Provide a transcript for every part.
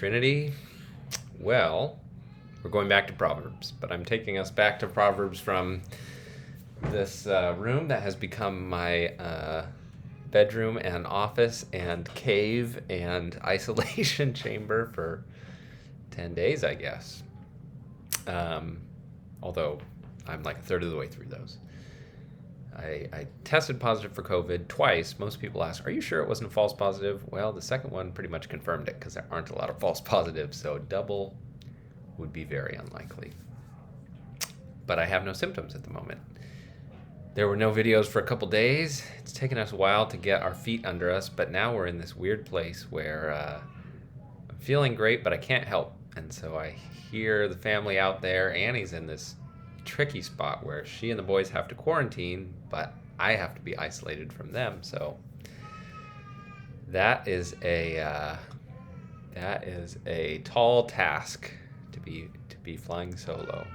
Trinity? Well, we're going back to Proverbs, but I'm taking us back to Proverbs from this room that has become my bedroom and office and cave and isolation chamber for 10 days, I guess. Although I'm like a third of the way through those. I tested positive for COVID twice. Most people ask, are you sure it wasn't a false positive? Well, the second one pretty much confirmed it because there aren't a lot of false positives, so double would be very unlikely. But I have no symptoms at the moment. There were no videos for a couple days. It's taken us a while to get our feet under us, but now we're in this weird place where I'm feeling great, but I can't help. And so I hear the family out there. Annie's in this tricky spot where she and the boys have to quarantine, but I have to be isolated from them. So that is a tall task to be flying solo.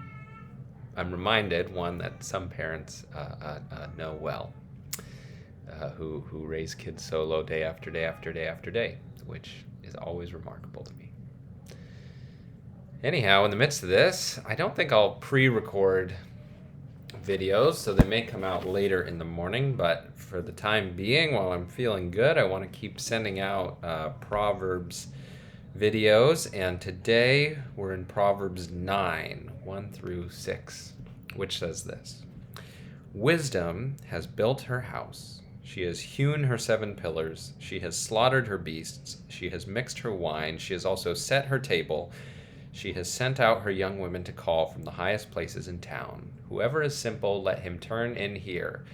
I'm reminded, one, that some parents know well, who raise kids solo day after day after day after day, which is always remarkable to me. Anyhow, in the midst of this, I don't think I'll pre-record videos, so they may come out later in the morning, but for the time being, while I'm feeling good, I want to keep sending out Proverbs videos, and today we're in Proverbs 9, 1 through 6, which says this: Wisdom has built her house. She has hewn her 7 pillars. She has slaughtered her beasts. She has mixed her wine. She has also set her table. She has sent out her young women to call from the highest places in town. Whoever is simple, let him turn in here.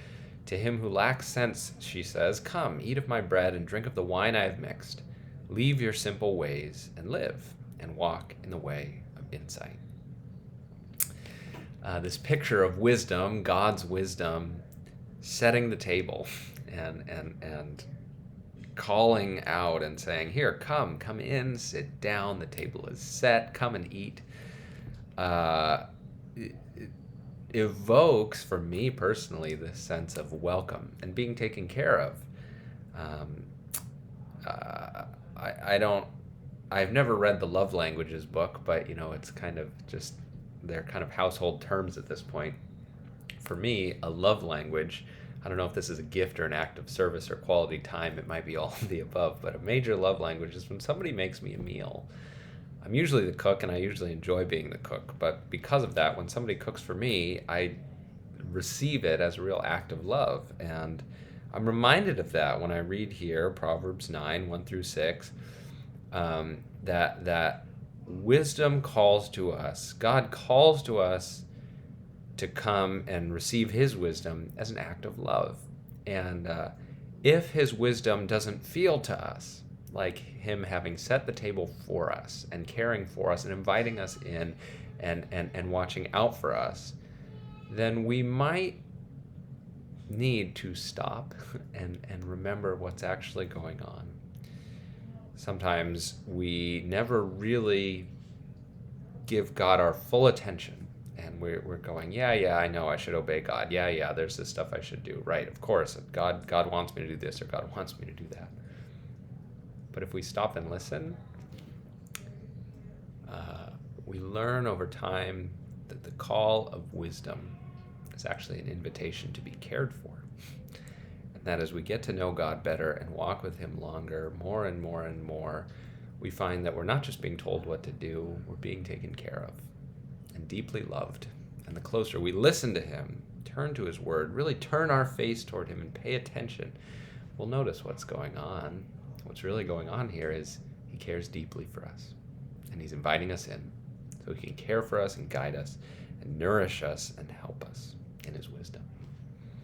To him who lacks sense, she says, come, eat of my bread and drink of the wine I have mixed. Leave your simple ways and live, and walk in the way of insight. This picture of wisdom, God's wisdom, setting the table and calling out and saying, here, come in, sit down, the table is set, come and eat, it evokes, for me personally, this sense of welcome and being taken care of. I've never read the Love Languages book, but it's kind of just, they're kind of household terms at this point. For me, a love language, I don't know if this is a gift or an act of service or quality time. It might be all of the above, but a major love language is when somebody makes me a meal. I'm usually the cook, and I usually enjoy being the cook, but because of that, when somebody cooks for me, I receive it as a real act of love, and I'm reminded of that when I read here, Proverbs 9, 1 through 6, that wisdom calls to us. God calls to us to come and receive his wisdom as an act of love. And if his wisdom doesn't feel to us like him having set the table for us and caring for us and inviting us in and watching out for us, then we might need to stop and remember what's actually going on. Sometimes we never really give God our full attention. And we're going, yeah, I know I should obey God. Yeah, there's this stuff I should do. Right, of course, God wants me to do this, or God wants me to do that. But if we stop and listen, we learn over time that the call of wisdom is actually an invitation to be cared for. And that as we get to know God better and walk with him longer, more and more and more, we find that we're not just being told what to do, we're being taken care of and deeply loved. And the closer we listen to him, turn to his word, really turn our face toward him and pay attention, we'll notice what's going on. What's really going on here is he cares deeply for us, and he's inviting us in so he can care for us and guide us and nourish us and help us in his wisdom.